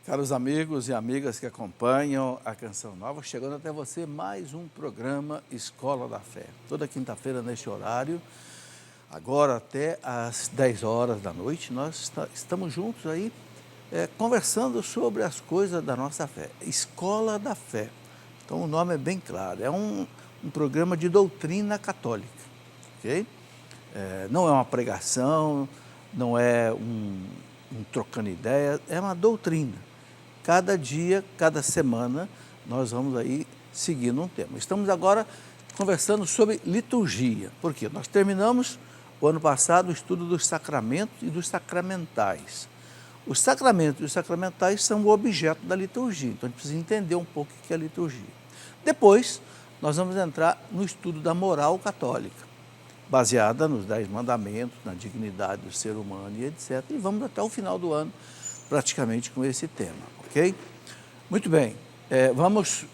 Caros amigos e amigas que acompanham a Canção Nova, chegando até você mais um programa Escola da Fé. Toda quinta-feira neste horário, agora até às 10 horas da noite, nós estamos juntos aí conversando sobre as coisas da nossa fé. Escola da Fé. Então o nome é bem claro, é um programa de doutrina católica, ok? Não é uma pregação, não é um trocando ideia, é uma doutrina. Cada dia, cada semana, nós vamos aí seguindo um tema. Estamos agora conversando sobre liturgia. Por quê? Nós terminamos o ano passado o estudo dos sacramentos e dos sacramentais. Os sacramentos e os sacramentais são o objeto da liturgia, então a gente precisa entender um pouco o que é liturgia. Depois, nós vamos entrar no estudo da moral católica, baseada nos 10 mandamentos, na dignidade do ser humano e etc. E vamos até o final do ano praticamente com esse tema, ok? Muito bem, vamos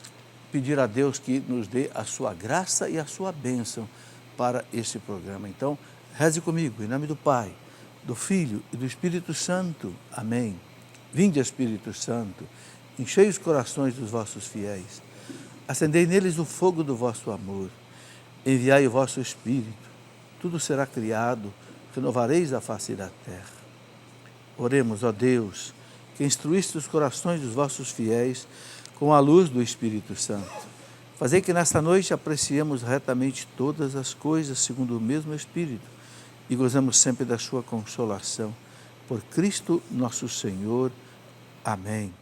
pedir a Deus que nos dê a sua graça e a sua bênção para esse programa. Então, reze comigo, em nome do Pai, do Filho e do Espírito Santo. Amém. Vinde, Espírito Santo, enchei os corações dos vossos fiéis, acendei neles o fogo do vosso amor, enviai o vosso Espírito, tudo será criado, renovareis a face da terra. Oremos, ó Deus, que instruíste os corações dos vossos fiéis com a luz do Espírito Santo. Fazei que nesta noite apreciemos retamente todas as coisas segundo o mesmo Espírito e gozemos sempre da sua consolação. Por Cristo nosso Senhor. Amém.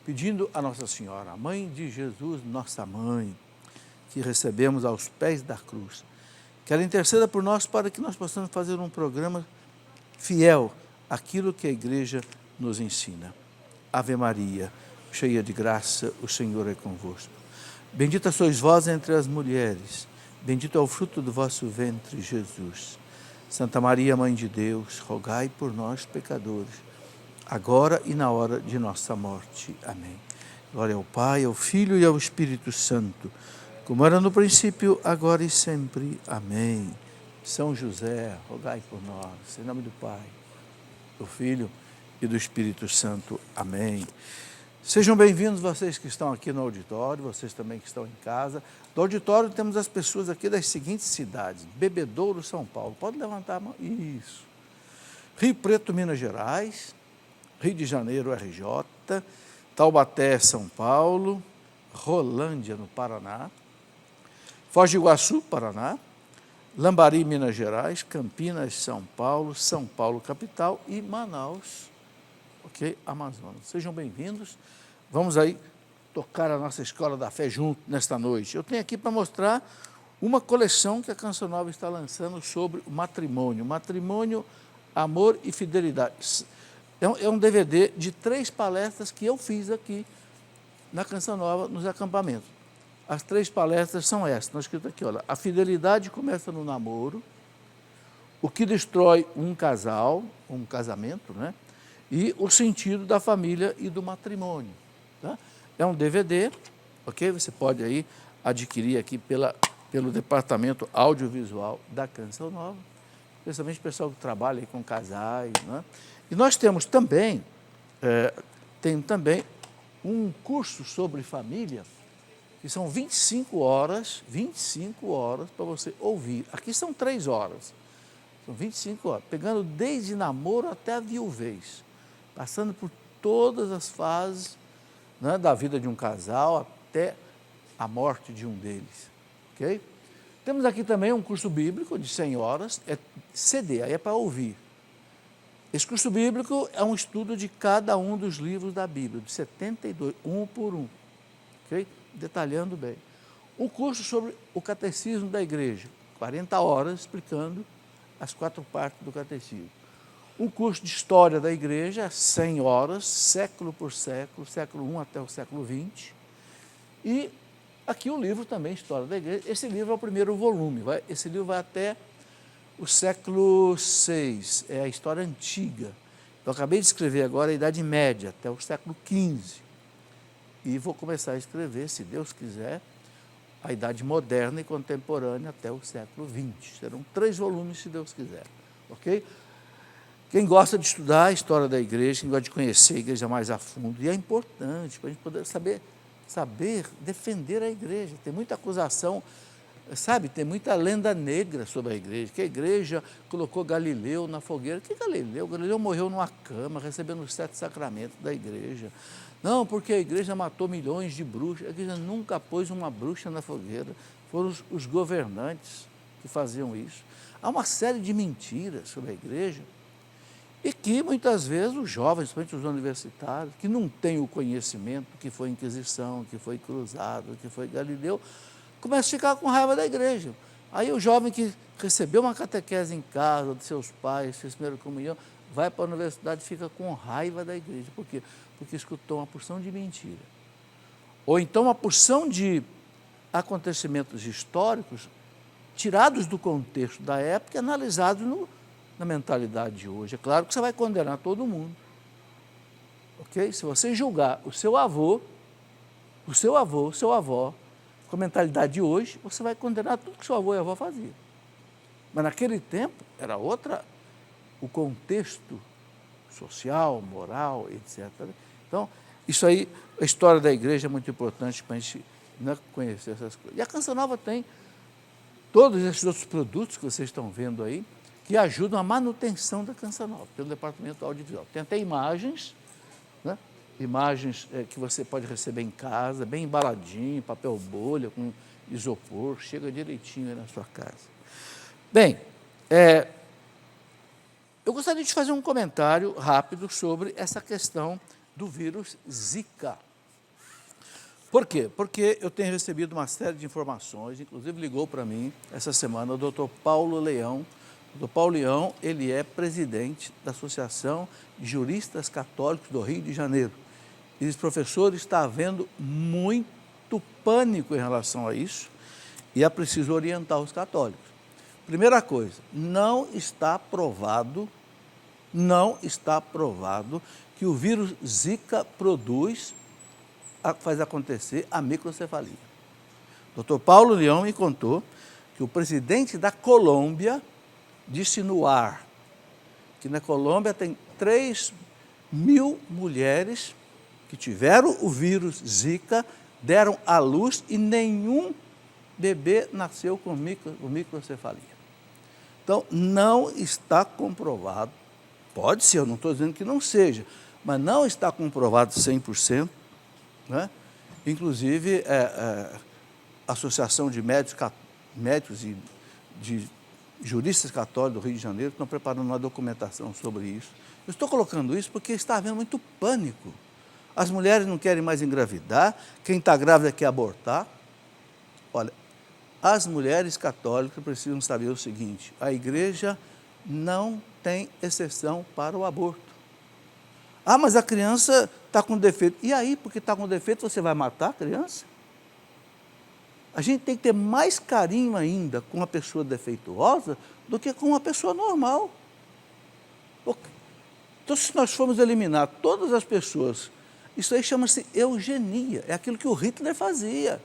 Pedindo a Nossa Senhora, a Mãe de Jesus, nossa Mãe, que recebemos aos pés da cruz, que ela interceda por nós para que nós possamos fazer um programa fiel àquilo que a Igreja nos ensina. Ave Maria, cheia de graça, o Senhor é convosco. Bendita sois vós entre as mulheres, bendito é o fruto do vosso ventre, Jesus. Santa Maria, Mãe de Deus, rogai por nós, pecadores, agora e na hora de nossa morte. Amém. Glória ao Pai, ao Filho e ao Espírito Santo, como era no princípio, agora e sempre. Amém. São José, rogai por nós, em nome do Pai, do Filho e do Espírito Santo. Amém. Sejam bem-vindos vocês que estão aqui no auditório, vocês também que estão em casa. Do auditório temos as pessoas aqui das seguintes cidades: Bebedouro, São Paulo. Pode levantar a mão. Isso. Rio Preto, Minas Gerais. Rio de Janeiro, RJ. Taubaté, São Paulo. Rolândia, no Paraná. Foz do Iguaçu, Paraná. Lambari, Minas Gerais, Campinas, São Paulo, capital e Manaus, ok? Amazonas. Sejam bem-vindos. Vamos aí tocar a nossa Escola da Fé junto nesta noite. Eu tenho aqui para mostrar uma coleção que a Canção Nova está lançando sobre o matrimônio. Matrimônio, amor e fidelidade. É um DVD de 3 palestras que eu fiz aqui na Canção Nova, nos acampamentos. As 3 palestras são essas, estão escritas aqui, olha, a fidelidade começa no namoro, o que destrói um casal, um casamento, né? E o sentido da família e do matrimônio. Tá? É um DVD, ok? Você pode aí adquirir aqui pelo departamento audiovisual da Canção Nova, principalmente o pessoal que trabalha aí com casais, né? E nós temos também, um curso sobre família, que são 25 horas para você ouvir. Aqui são 3 horas, são 25 horas, pegando desde namoro até a viuvez, passando por todas as fases, né, da vida de um casal até a morte de um deles, ok? Temos aqui também um curso bíblico de 100 horas, é CD, aí é para ouvir. Esse curso bíblico é um estudo de cada um dos livros da Bíblia, de 72, um por um, ok? Detalhando bem. Um curso sobre o catecismo da igreja, 40 horas explicando as 4 partes do catecismo. Um curso de história da igreja, 100 horas, século por século, século I até o século XX. E aqui o livro também, História da Igreja. Esse livro é o primeiro volume, esse livro vai até o século VI, é a história antiga. Eu acabei de escrever agora a Idade Média, até o século XV. E vou começar a escrever, se Deus quiser, a Idade Moderna e Contemporânea até o século XX. Serão 3 volumes, se Deus quiser, ok? Quem gosta de estudar a história da igreja, quem gosta de conhecer a igreja mais a fundo, e é importante para a gente poder saber defender a igreja. Tem muita acusação, sabe, tem muita lenda negra sobre a igreja, que a igreja colocou Galileu na fogueira. Que Galileu? Galileu morreu numa cama, recebendo os 7 sacramentos da igreja. Não, porque a igreja matou milhões de bruxas. A igreja nunca pôs uma bruxa na fogueira. Foram os governantes que faziam isso. Há uma série de mentiras sobre a igreja e que muitas vezes os jovens, principalmente os universitários, que não têm o conhecimento que foi Inquisição, que foi Cruzado, que foi Galileu, começam a ficar com raiva da igreja. Aí o jovem que recebeu uma catequese em casa, de seus pais, fez primeira comunhão, vai para a universidade e fica com raiva da igreja. Por quê? Porque escutou uma porção de mentira. Ou então uma porção de acontecimentos históricos tirados do contexto da época e analisados na mentalidade de hoje. É claro que você vai condenar todo mundo. Ok? Se você julgar o seu avô, sua avó, com a mentalidade de hoje, você vai condenar tudo que seu avô e a avó faziam. Mas naquele tempo era outra, o contexto social, moral, etc. Então, isso aí, a história da igreja é muito importante para a gente conhecer essas coisas. E a Canção Nova tem todos esses outros produtos que vocês estão vendo aí, que ajudam a manutenção da Canção Nova, pelo departamento audiovisual. Tem até imagens, né? Imagens que você pode receber em casa, bem embaladinho, papel bolha, com isopor, chega direitinho aí na sua casa. Bem, eu gostaria de fazer um comentário rápido sobre essa questão do vírus Zika. Por quê? Porque eu tenho recebido uma série de informações, inclusive ligou para mim essa semana o doutor Paulo Leão. O doutor Paulo Leão, ele é presidente da Associação de Juristas Católicos do Rio de Janeiro. E diz, professor, está havendo muito pânico em relação a isso e é preciso orientar os católicos. Primeira coisa, não está provado que o vírus Zika faz acontecer a microcefalia. O doutor Paulo Leão me contou que o presidente da Colômbia disse no ar que na Colômbia tem 3.000 mulheres que tiveram o vírus Zika, deram à luz e nenhum bebê nasceu com microcefalia. Então, não está comprovado, pode ser, eu não estou dizendo que não seja, mas não está comprovado 100%, né? Inclusive, a Associação de Médicos e de Juristas Católicos do Rio de Janeiro estão preparando uma documentação sobre isso. Eu estou colocando isso porque está havendo muito pânico. As mulheres não querem mais engravidar, quem está grávida quer abortar. Olha, as mulheres católicas precisam saber o seguinte, a igreja não tem exceção para o aborto. Ah, mas a criança está com defeito. E aí, porque está com defeito, você vai matar a criança? A gente tem que ter mais carinho ainda com uma pessoa defeituosa do que com uma pessoa normal. Então, se nós formos eliminar todas as pessoas, isso aí chama-se eugenia, é aquilo que o Hitler fazia.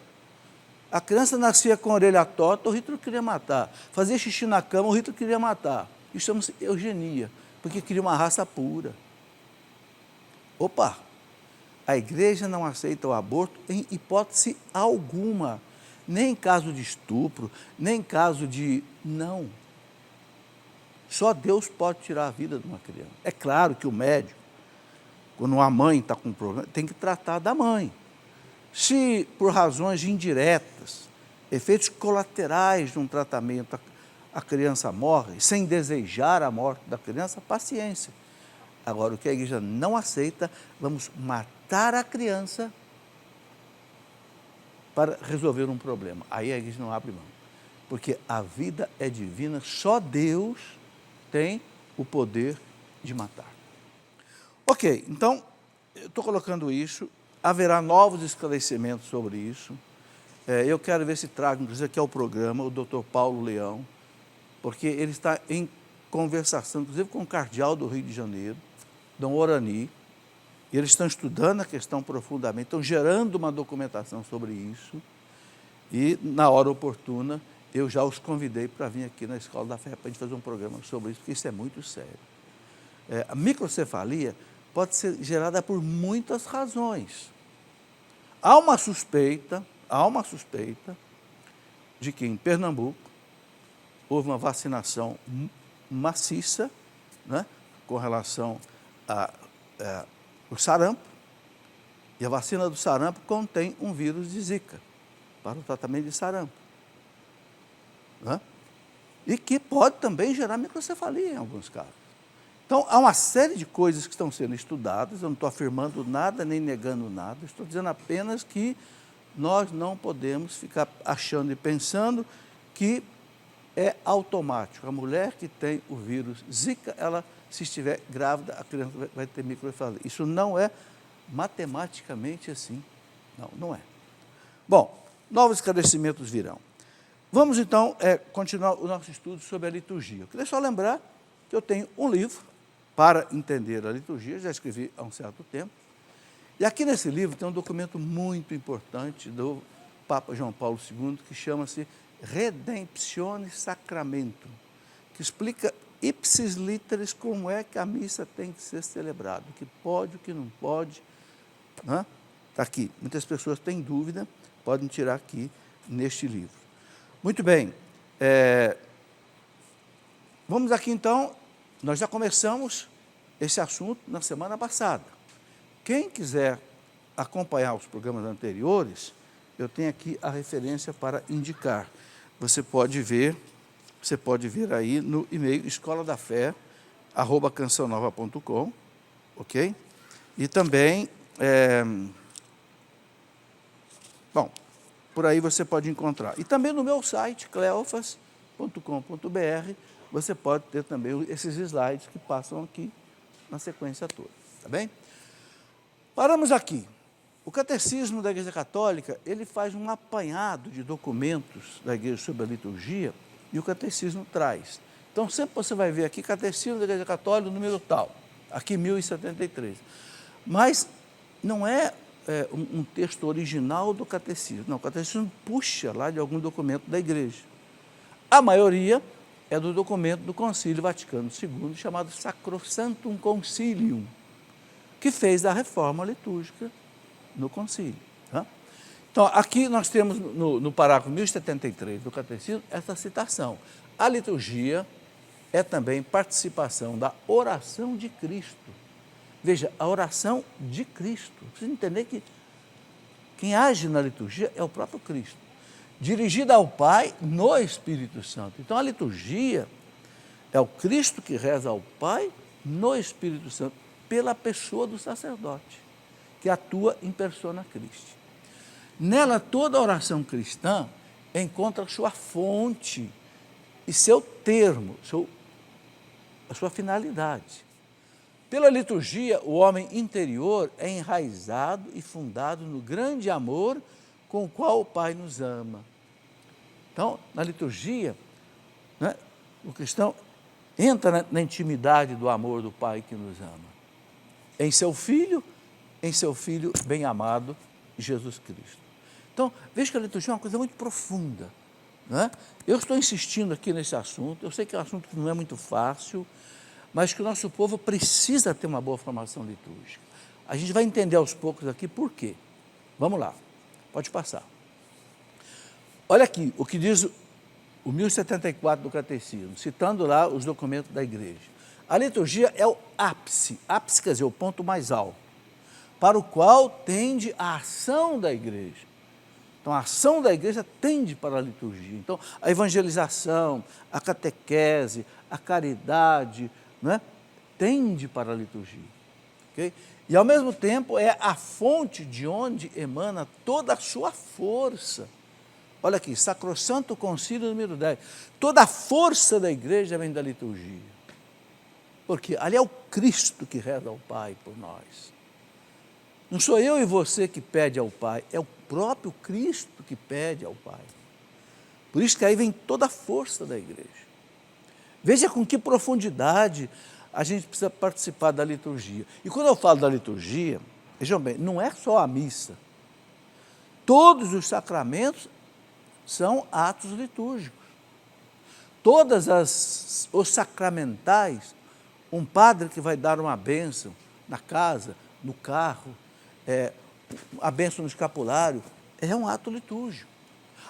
A criança nascia com a orelha torta, o Hitler queria matar. Fazia xixi na cama, o Hitler queria matar. Isso chama-se eugenia, porque queria uma raça pura. Opa! A igreja não aceita o aborto em hipótese alguma, nem em caso de estupro, nem em caso de... Não. Só Deus pode tirar a vida de uma criança. É claro que o médico, quando uma mãe está com um problema, tem que tratar da mãe. Se por razões indiretas, efeitos colaterais de um tratamento, a criança morre, sem desejar a morte da criança, paciência. Agora, o que a igreja não aceita, vamos matar a criança para resolver um problema. Aí a igreja não abre mão, porque a vida é divina, só Deus tem o poder de matar. Ok, então, eu estou colocando isso, haverá novos esclarecimentos sobre isso. Eu quero ver se trago, inclusive, aqui ao programa, o doutor Paulo Leão, porque ele está em conversação, inclusive, com o cardeal do Rio de Janeiro, Dom Orani, e eles estão estudando a questão profundamente, estão gerando uma documentação sobre isso, e, na hora oportuna, eu já os convidei para vir aqui na Escola da Fé, para a gente fazer um programa sobre isso, porque isso é muito sério. A microcefalia pode ser gerada por muitas razões. Há uma suspeita de que em Pernambuco houve uma vacinação maciça, né, com relação ao sarampo, e a vacina do sarampo contém um vírus de Zika para o tratamento de sarampo, né, e que pode também gerar microcefalia em alguns casos. Então, há uma série de coisas que estão sendo estudadas, eu não estou afirmando nada nem negando nada, estou dizendo apenas que nós não podemos ficar achando e pensando que é automático. A mulher que tem o vírus Zika, ela, se estiver grávida, a criança vai ter microcefalia. Isso não é matematicamente assim. Não é. Bom, novos esclarecimentos virão. Vamos, então, continuar o nosso estudo sobre a liturgia. Eu queria só lembrar que eu tenho um livro para entender a liturgia, já escrevi há um certo tempo, e aqui nesse livro tem um documento muito importante do Papa João Paulo II, que chama-se Redemptione Sacramento, que explica ipsis literis como é que a missa tem que ser celebrada, o que pode, o que não pode. Está aqui, muitas pessoas têm dúvida, podem tirar aqui neste livro. Muito bem, vamos aqui então, nós já começamos esse assunto na semana passada. Quem quiser acompanhar os programas anteriores, eu tenho aqui a referência para indicar. Você pode ver aí no e-mail escoladafé@cançãonova.com, ok? E também, por aí você pode encontrar. E também no meu site, cleofas.com.br, você pode ter também esses slides que passam aqui na sequência toda, tá bem? Paramos aqui. O Catecismo da Igreja Católica, ele faz um apanhado de documentos da Igreja sobre a liturgia e o Catecismo traz. Então, sempre você vai ver aqui, Catecismo da Igreja Católica, número tal, aqui 1073. Mas não é um texto original do Catecismo, não, o Catecismo puxa lá de algum documento da Igreja. A maioria é do documento do Concílio Vaticano II, chamado Sacrosanctum Concilium, que fez a reforma litúrgica no concílio. Tá? Então, aqui nós temos no parágrafo 1073 do Catecismo essa citação. A liturgia é também participação da oração de Cristo. Veja, a oração de Cristo. Precisa entender que quem age na liturgia é o próprio Cristo, dirigida ao Pai no Espírito Santo. Então, a liturgia é o Cristo que reza ao Pai no Espírito Santo, pela pessoa do sacerdote, que atua em persona Christi. Nela, toda a oração cristã encontra sua fonte e seu termo, a sua finalidade. Pela liturgia, o homem interior é enraizado e fundado no grande amor com o qual o Pai nos ama. Então, na liturgia, né, o cristão entra na intimidade do amor do Pai que nos ama. Em seu Filho bem amado, Jesus Cristo. Então, veja que a liturgia é uma coisa muito profunda. Né? Eu estou insistindo aqui nesse assunto, eu sei que é um assunto que não é muito fácil, mas que o nosso povo precisa ter uma boa formação litúrgica. A gente vai entender aos poucos aqui por quê. Vamos lá, pode passar. Olha aqui o que diz o 1074 do Catecismo, citando lá os documentos da Igreja. A liturgia é o ápice quer dizer, o ponto mais alto, para o qual tende a ação da Igreja. Então, a ação da Igreja tende para a liturgia. Então, a evangelização, a catequese, a caridade, né, tende para a liturgia. Okay? E, ao mesmo tempo, é a fonte de onde emana toda a sua força. Olha aqui, Sacrosanto Concílio número 10. Toda a força da Igreja vem da liturgia. Porque ali é o Cristo que reza ao Pai por nós. Não sou eu e você que pede ao Pai, é o próprio Cristo que pede ao Pai. Por isso que aí vem toda a força da Igreja. Veja com que profundidade a gente precisa participar da liturgia. E quando eu falo da liturgia, vejam bem, não é só a missa. Todos os sacramentos são atos litúrgicos. Todos os sacramentais Um padre que vai dar uma bênção na casa, no carro, a bênção no escapulário, é um ato litúrgico.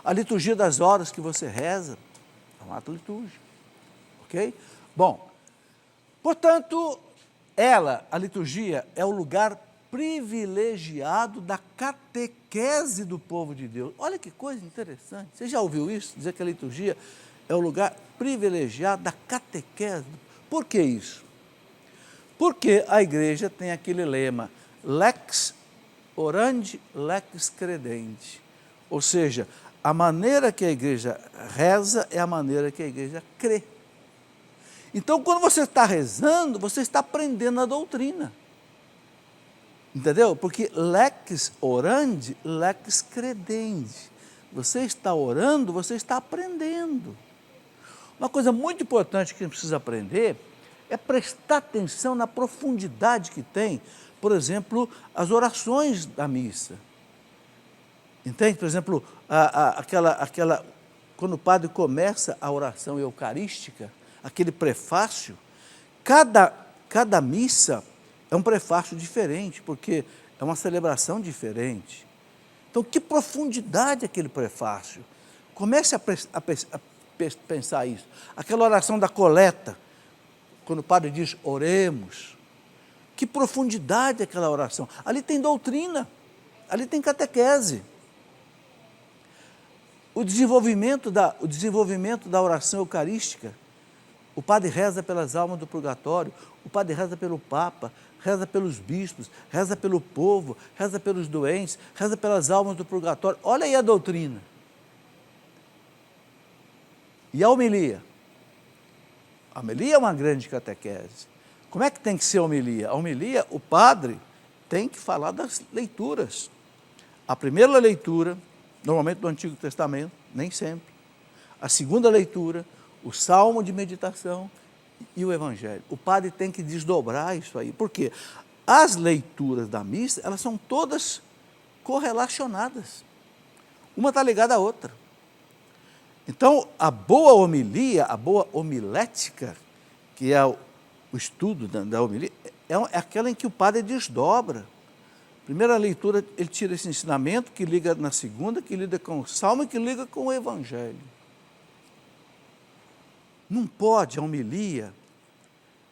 A liturgia das horas que você reza é um ato litúrgico. Ok? Bom, portanto, a liturgia, é o lugar privilegiado da catequese do povo de Deus. Olha que coisa interessante. Você já ouviu isso? Dizer que a liturgia é o lugar privilegiado da catequese. Por que isso? Porque a igreja tem aquele lema, lex orandi, lex credenti. Ou seja, a maneira que a igreja reza é a maneira que a igreja crê. Então, quando você está rezando, você está aprendendo a doutrina. Entendeu? Porque lex orandi, lex credenti. Você está orando, você está aprendendo. Uma coisa muito importante que a gente precisa aprender é prestar atenção na profundidade que tem, por exemplo, as orações da missa. Entende? Por exemplo, quando o padre começa a oração eucarística, aquele prefácio, cada missa é um prefácio diferente, porque é uma celebração diferente. Então, que profundidade aquele prefácio. Comece a pensar isso. Aquela oração da coleta, quando o padre diz, oremos. Que profundidade aquela oração. Ali tem doutrina, ali tem catequese. O desenvolvimento da oração eucarística. O padre reza pelas almas do purgatório, o padre reza pelo Papa, reza pelos bispos, reza pelo povo, reza pelos doentes, reza pelas almas do purgatório. Olha aí a doutrina. E a homilia? A homilia é uma grande catequese. Como é que tem que ser a homilia? A homilia, o padre tem que falar das leituras. A primeira leitura, normalmente do Antigo Testamento, nem sempre. A segunda leitura, o salmo de meditação e o evangelho. O padre tem que desdobrar isso aí. Por quê? As leituras da missa, elas são todas correlacionadas. Uma está ligada à outra. Então, a boa homilia, a boa homilética, que é o estudo da homilia, é aquela em que o padre desdobra. Primeira leitura, ele tira esse ensinamento, que liga na segunda, que liga com o salmo e que liga com o evangelho. Não pode a homilia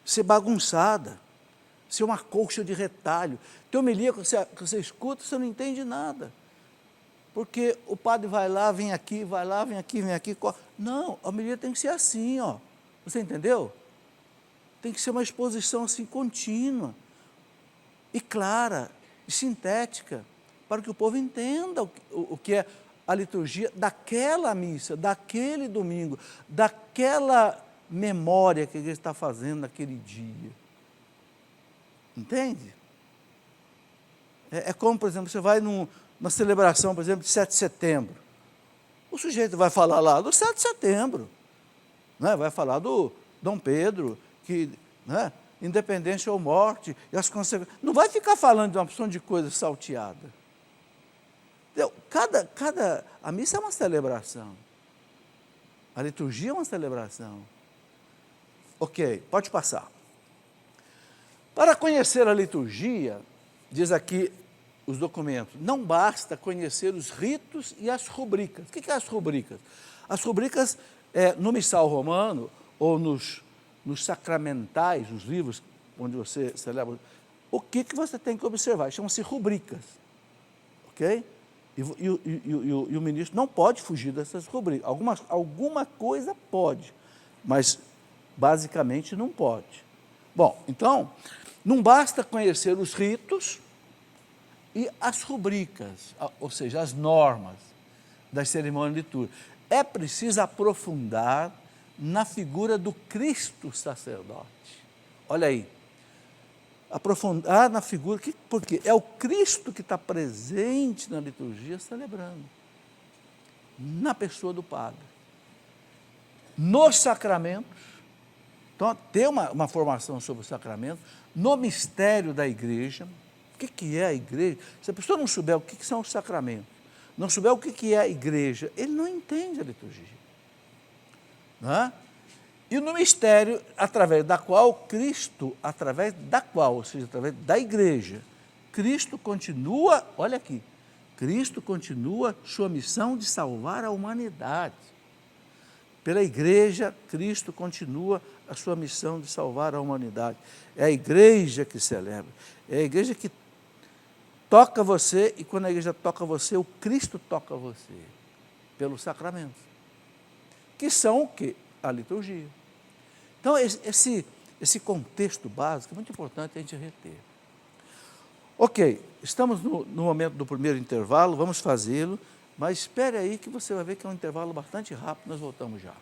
ser bagunçada, ser uma colcha de retalho. Tem homilia que você escuta, você não entende nada. Porque o padre vai lá, vem aqui, vai lá, vem aqui, vem aqui. Não, a homilia tem que ser assim, ó. Você entendeu? Tem que ser uma exposição assim contínua e clara e sintética, para que o povo entenda o que é a liturgia daquela missa, daquele domingo, daquela memória que a igreja está fazendo naquele dia. Entende? É como, por exemplo, você vai numa celebração, por exemplo, de 7 de setembro. O sujeito vai falar lá do 7 de setembro, né? Vai falar do Dom Pedro, que, né, independência ou morte, e as consequências. Não vai ficar falando de uma opção de coisa salteada. Então, a missa é uma celebração. A liturgia é uma celebração. Ok, pode passar. Para conhecer a liturgia, diz aqui os documentos, não basta conhecer os ritos e as rubricas. O que são as rubricas? As rubricas, no missal romano, ou nos sacramentais, os livros onde você celebra, o que você tem que observar? Chamam-se rubricas. Ok? E o ministro não pode fugir dessas rubricas. Alguma coisa pode, mas basicamente não pode. Bom, então, não basta conhecer os ritos e as rubricas, ou seja, as normas das cerimônias litúrgicas. É preciso aprofundar na figura do Cristo sacerdote. Olha aí. Aprofundar na figura, porque é o Cristo que está presente na liturgia celebrando, na pessoa do padre, nos sacramentos. Então, ter uma formação sobre o sacramento, no mistério da igreja. O que é a igreja? Se a pessoa não souber o que são os sacramentos, não souber o que é a igreja, ele não entende a liturgia. Não é? E no mistério, através da qual Cristo, ou seja, através da igreja, Cristo continua, olha aqui, Cristo continua sua missão de salvar a humanidade. Pela igreja, Cristo continua a sua missão de salvar a humanidade. É a igreja que celebra, é a igreja que toca você, e quando a igreja toca você, o Cristo toca você, pelos sacramentos, que são o quê? A liturgia. Então, esse contexto básico é muito importante a gente reter. Ok, estamos no momento do primeiro intervalo, vamos fazê-lo, mas espere aí que você vai ver que é um intervalo bastante rápido, nós voltamos já.